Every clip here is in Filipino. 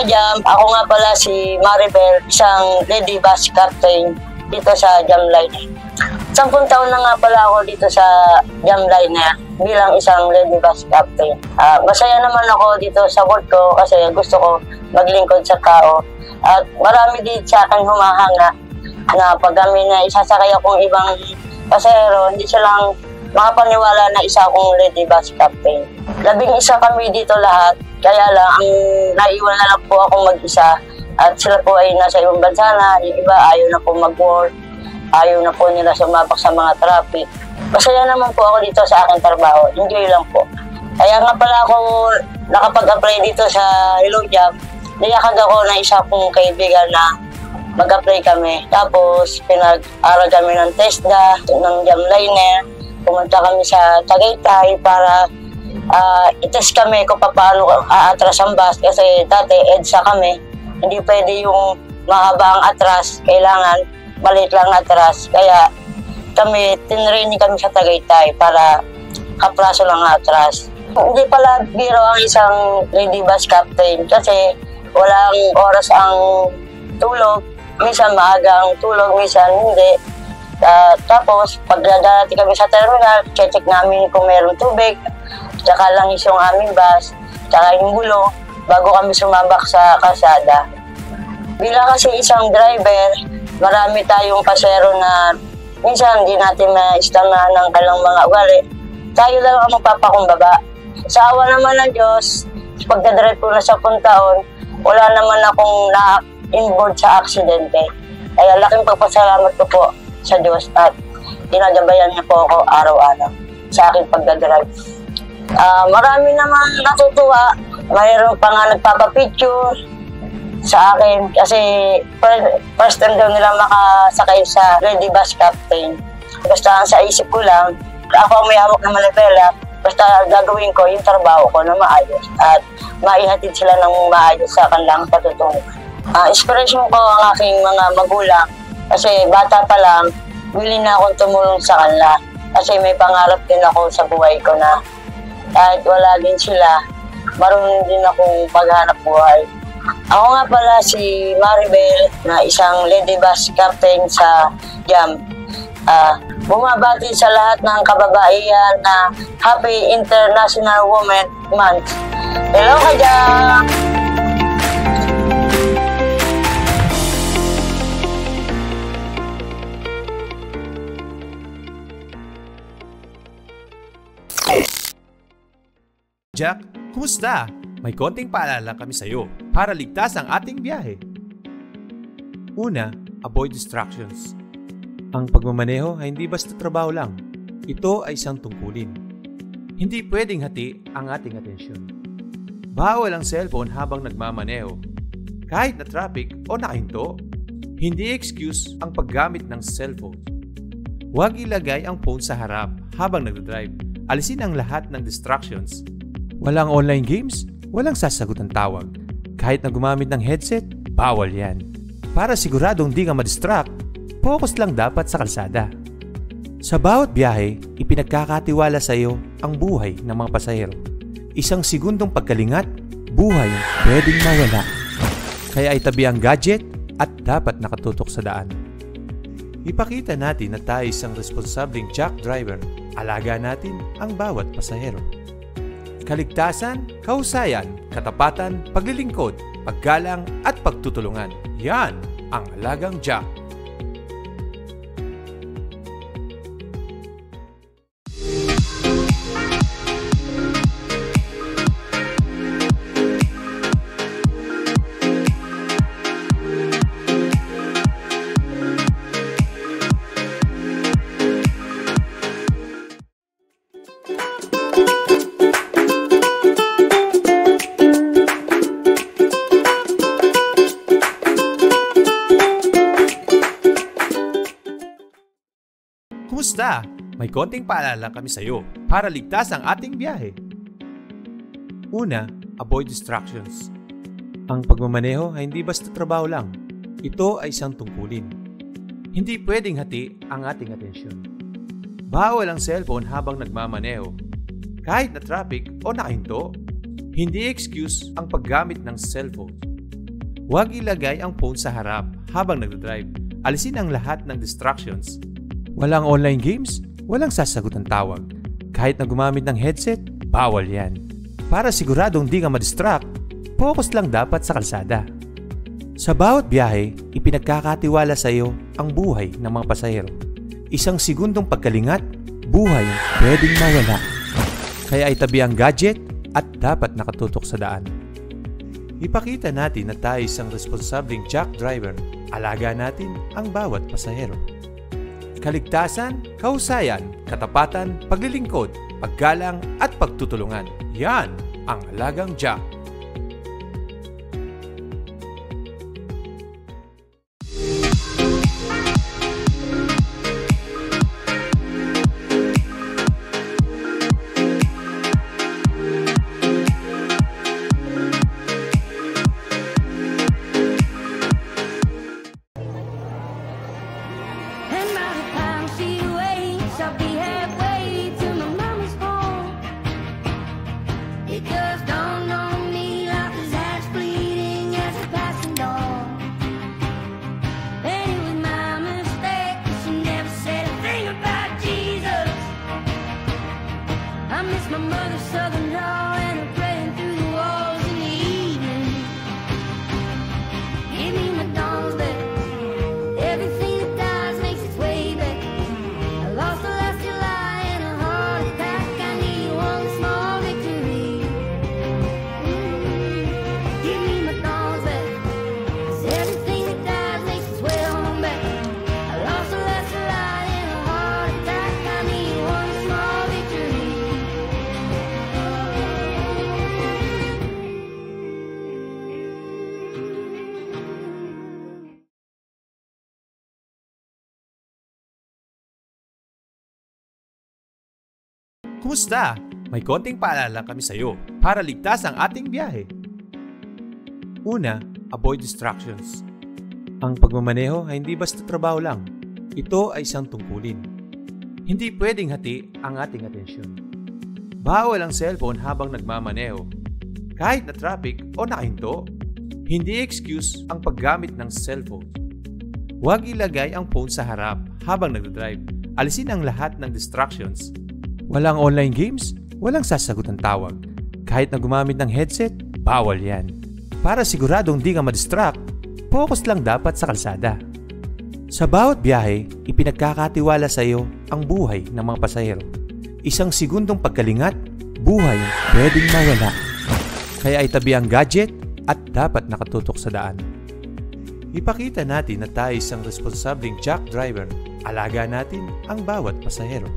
ka-jam, ako nga pala si Maribel, isang lady bus captain dito sa jam line. 10 taon na nga pala ako dito sa jam line bilang isang lady bus captain. Masaya naman ako dito sa work ko kasi gusto ko maglingkod sa tao. At marami din sa akin humahanga na pag kami na isasakay akong ibang pasahero, hindi silang makapaniwala na isa akong lady bus captain. 11 kami dito lahat, kaya lang ang naiwan na lang po akong mag-isa at sila po ay nasa ibang bansa na, yung iba ayaw na po mag-work, ayaw na po nila sumabak sa mga traffic. Masaya naman po ako dito sa aking trabaho, enjoy lang po. Kaya nga pala ako nakapag-apply dito sa Hello Job, niyakag ako na isa kong kaibigan na mag-apply kami. Tapos pinag-aral kami ng TESDA, ng jam liner. Pumunta kami sa Tagaytay para i-test kami kung paano aatras ang bus kasi dati EDSA kami. Hindi pwede yung mahaba ang atras, kailangan maliit lang atras. Kaya kami, tinraining kami sa Tagaytay para kapraso lang atras. Hindi pala biro ang isang lady bus captain kasi walang oras ang tulog. Minsan maaga ang tulog, minsan hindi. Tapos, pag dadating kami sa terminal, check namin kung mayroong tubig, tsaka langis yung aming bus, tsaka yung gulong, bago kami sumabak sa kalsada. Bilang kasi isang driver, marami tayong pasero na minsan hindi natin ma-istamahan ng kalang mga ugali. Tayo lang ang magpapakumbaba. Sa awa naman ng Diyos, pagdadrive ko na 10 taon, wala naman akong na-inboard sa aksidente. Kaya laking pagpasalamat ko po sa Diyos at dinadabayan niya po ako araw-araw sa aking pagdadrive. Marami naman natutuwa. Mayroon pa nga nagpapapicture sa akin kasi first time daw nila makasakay sa lady bus captain. Basta sa isip ko lang, ako ang may hawak na manibela, basta gagawin ko yung trabaho ko na maayos at maihatid sila ng maayos sa kanilang patutunguhan. Inspiration ko ang aking mga magulang kasi bata pa lang, willing na akong tumulong sa kanila kasi may pangarap din ako sa buhay ko na kahit wala din sila, marunong din akong paghanap buhay. Ako nga pala si Maribel na isang lady bus captain sa JAM. Bumabati sa lahat ng kababaihan na Happy International Women's Month. Hello ka dyan! Jack, kumusta? May konting paalala kami sa iyo para ligtas ang ating biyahe. Una, avoid distractions. Ang pagmamaneho ay hindi basta trabaho lang. Ito ay isang tungkulin. Hindi pwedeng hati ang ating atensyon. Bawal ang cellphone habang nagmamaneho. Kahit na traffic o nakahinto, hindi excuse ang paggamit ng cellphone. Huwag ilagay ang phone sa harap habang nagdadrive. Alisin ang lahat ng distractions. Walang online games, walang sasagot ng tawag. Kahit na gumamit ng headset, bawal yan. Para siguradong di ka ma-distract, focus lang dapat sa kalsada. Sa bawat biyahe, ipinagkakatiwala sa iyo ang buhay ng mga pasahero. Isang segundong pagkalingat, buhay ang pwedeng mawala. Kaya itabi ang gadget at dapat nakatutok sa daan. Ipakita natin na tayo isang responsableng truck driver. Alaga natin ang bawat pasahero. Kaligtasan, kahusayan, katapatan, paglilingkod, paggalang at pagtutulungan. Yan ang alagang Jack. Kumusta? May konting paalala kami sa iyo para ligtas ang ating biyahe. Una, avoid distractions. Ang pagmamaneho ay hindi basta trabaho lang. Ito ay isang tungkulin. Hindi pwedeng hati ang ating atensyon. Bawal ang cellphone habang nagmamaneho. Kahit na traffic o nakahinto, hindi excuse ang paggamit ng cellphone. Huwag ilagay ang phone sa harap habang nagdadrive. Alisin ang lahat ng distractions. Walang online games, walang sasagot ng tawag. Kahit na gumamit ng headset, bawal yan. Para siguradong di ka madistract, focus lang dapat sa kalsada. Sa bawat biyahe, ipinagkakatiwala sa iyo ang buhay ng mga pasahero. Isang segundong pagkalingat, buhay pwedeng mawala. Kaya itabi ang gadget at dapat nakatutok sa daan. Ipakita natin na tayo isang responsableng truck driver. Alaga natin ang bawat pasahero. Kaligtasan, kahusayan, katapatan, paglilingkod, paggalang at pagtutulungan. Yan ang alagang Jack. Kumusta? May konting paalala kami sa iyo para ligtas ang ating biyahe. Una, avoid distractions. Ang pagmamaneho ay hindi basta trabaho lang. Ito ay isang tungkulin. Hindi pwedeng hati ang ating atensyon. Bawal ang cellphone habang nagmamaneho. Kahit na traffic o nakahinto, hindi excuse ang paggamit ng cellphone. Huwag ilagay ang phone sa harap habang nagdadrive. Alisin ang lahat ng distractions. Walang online games, walang sasagot ng tawag. Kahit na gumamit ng headset, bawal yan. Para siguradong di ka madistract, focus lang dapat sa kalsada. Sa bawat biyahe, ipinagkakatiwala sa iyo ang buhay ng mga pasahero. Isang segundong pagkalingat, buhay pwedeng mawala. Kaya itabi ang gadget at dapat nakatutok sa daan. Ipakita natin na tayo isang responsableng truck driver. Alaga natin ang bawat pasahero.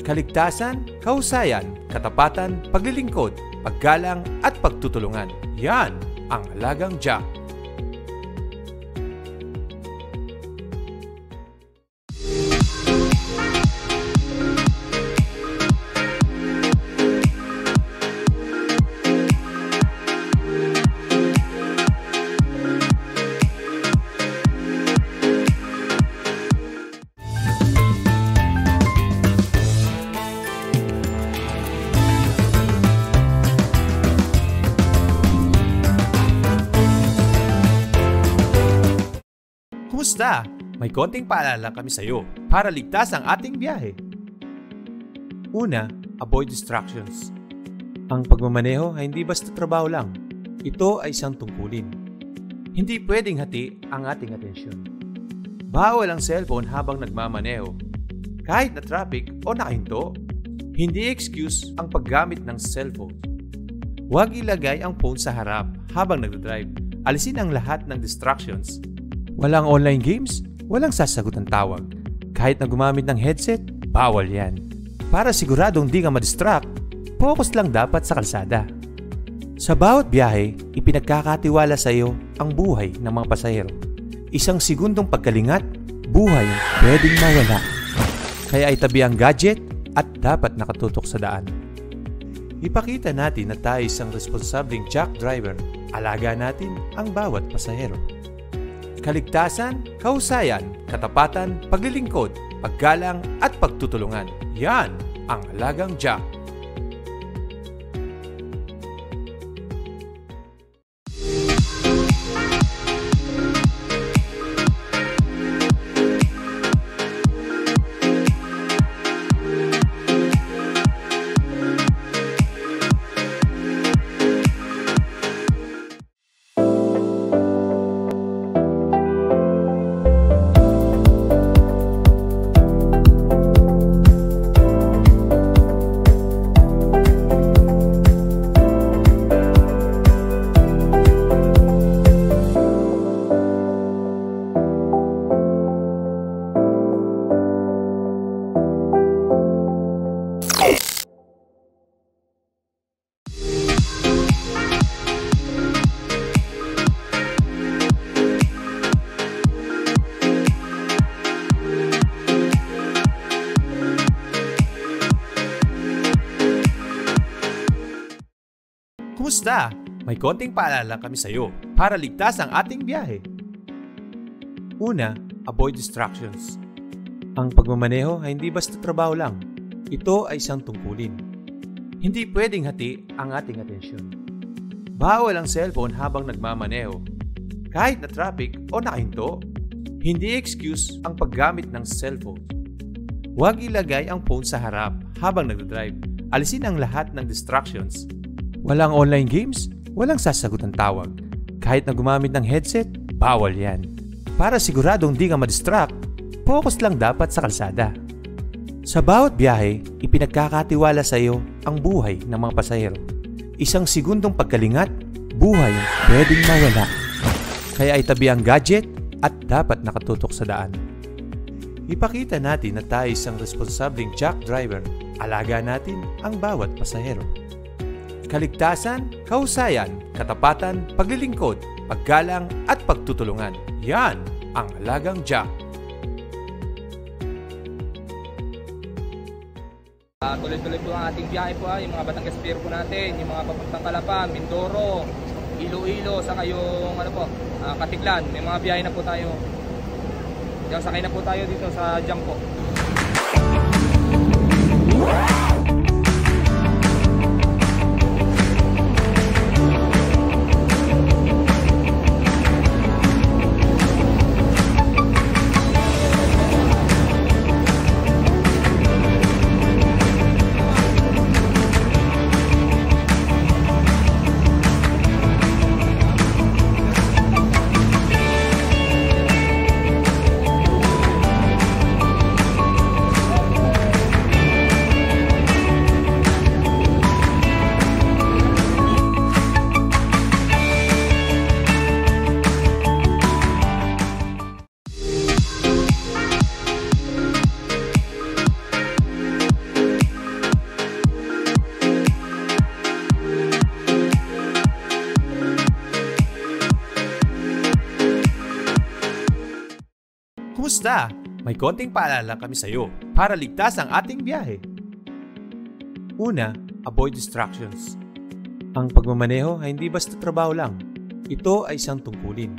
Kaligtasan, kahusayan, katapatan, paglilingkod, paggalang at pagtutulungan. Yan ang alagang Jack. Kumusta? May konting paalala kami sa iyo para ligtas ang ating biyahe. Una, avoid distractions. Ang pagmamaneho ay hindi basta trabaho lang. Ito ay isang tungkulin. Hindi pwedeng hati ang ating atensyon. Bawal ang cellphone habang nagmamaneho. Kahit na traffic o nakahinto, hindi excuse ang paggamit ng cellphone. Huwag ilagay ang phone sa harap habang nagdadrive. Alisin ang lahat ng distractions. Walang online games, walang sasagot ng tawag. Kahit na gumamit ng headset, bawal yan. Para siguradong di ka madistract, focus lang dapat sa kalsada. Sa bawat biyahe, ipinagkakatiwala sa iyo ang buhay ng mga pasahero. Isang segundong pagkalingat, buhay pwedeng mawala. Kaya itabi ang gadget at dapat nakatutok sa daan. Ipakita natin na tayo isang responsableng truck driver. Alaga natin ang bawat pasahero. Kaligtasan, kahusayan, katapatan, paglilingkod, paggalang at pagtutulungan. Yan ang alagang Jack. Kumusta? May konting paalala kami sa iyo para ligtas ang ating biyahe. Una, avoid distractions. Ang pagmamaneho ay hindi basta trabaho lang. Ito ay isang tungkulin. Hindi pwedeng hati ang ating atensyon. Bawal ang cellphone habang nagmamaneho. Kahit na traffic o nakahinto, hindi excuse ang paggamit ng cellphone. Huwag ilagay ang phone sa harap habang nagdadrive. Alisin ang lahat ng distractions. Walang online games, walang sasagot ng tawag. Kahit na gumamit ng headset, bawal yan. Para siguradong di ka madistract, focus lang dapat sa kalsada. Sa bawat biyahe, ipinagkakatiwala sa iyo ang buhay ng mga pasahero. Isang segundong pagkalingat, buhay pwedeng mawala. Kaya itabi ang gadget at dapat nakatutok sa daan. Ipakita natin na tayo isang responsableng truck driver. Alaga natin ang bawat pasahero. Kaligtasan, kahusayan, katapatan, paglilingkod, paggalang at pagtutulungan. Yan ang alagang Jack. Kumusta? May konting paalala kami sa iyo para ligtas ang ating biyahe. Una, avoid distractions. Ang pagmamaneho ay hindi basta trabaho lang. Ito ay isang tungkulin. Hindi pwedeng hati ang ating atensyon. Bawal ang cellphone habang nagmamaneho. Kahit na traffic o nakahinto, hindi excuse ang paggamit ng cellphone. Huwag ilagay ang phone sa harap habang nagdadrive. Alisin ang lahat ng distractions. Walang online games, walang sasagot ng tawag. Kahit na gumamit ng headset, bawal yan. Para siguradong di ka madistract, focus lang dapat sa kalsada. Sa bawat biyahe, ipinagkakatiwala sa iyo ang buhay ng mga pasahero. Isang segundong pagkalingat, buhay pwedeng mawala. Kaya itabi ang gadget at dapat nakatutok sa daan. Ipakita natin na tayo isang responsableng truck driver. Alaga natin ang bawat pasahero. Kaligtasan, kahusayan, katapatan, paglilingkod, paggalang at pagtutulungan. Yan ang alagang Jack. Tuloy-tuloy po ang ating biyahe po, yung mga Batangas Pier po natin, yung mga papuntang Calapa, Mindoro, Iloilo, saka yung Katiklan. May mga biyahe na po tayo. Sakay na po tayo dito sa jam po. Kumusta? May konting paalala kami sa iyo para ligtas ang ating biyahe. Una, avoid distractions. Ang pagmamaneho ay hindi basta trabaho lang. Ito ay isang tungkulin.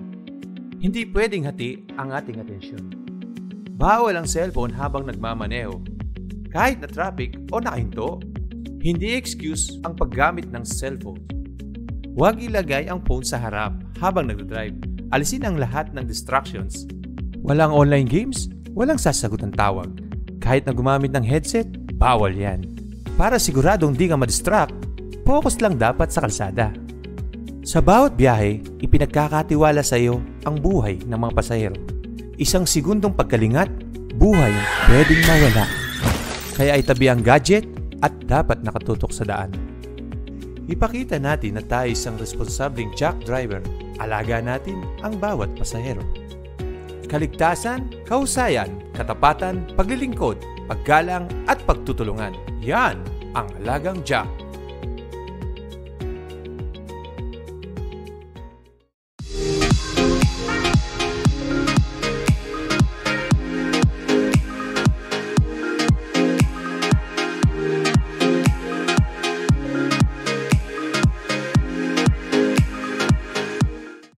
Hindi pwedeng hati ang ating atensyon. Bawal ang cellphone habang nagmamaneho. Kahit na traffic o nakahinto, hindi excuse ang paggamit ng cellphone. Huwag ilagay ang phone sa harap habang nagdadrive. Alisin ang lahat ng distractions. Walang online games, walang sasagot ng tawag. Kahit na gumamit ng headset, bawal yan. Para siguradong di ka madistract, focus lang dapat sa kalsada. Sa bawat biyahe, ipinagkakatiwala sa iyo ang buhay ng mga pasahero. Isang segundong pagkalingat, buhay pwedeng mawala. Kaya itabi ang gadget at dapat nakatutok sa daan. Ipakita natin na tayo isang responsableng truck driver. Alaga natin ang bawat pasahero. Kaligtasan, kahusayan, katapatan, paglilingkod, paggalang at pagtutulungan. Yan ang alagang Jack.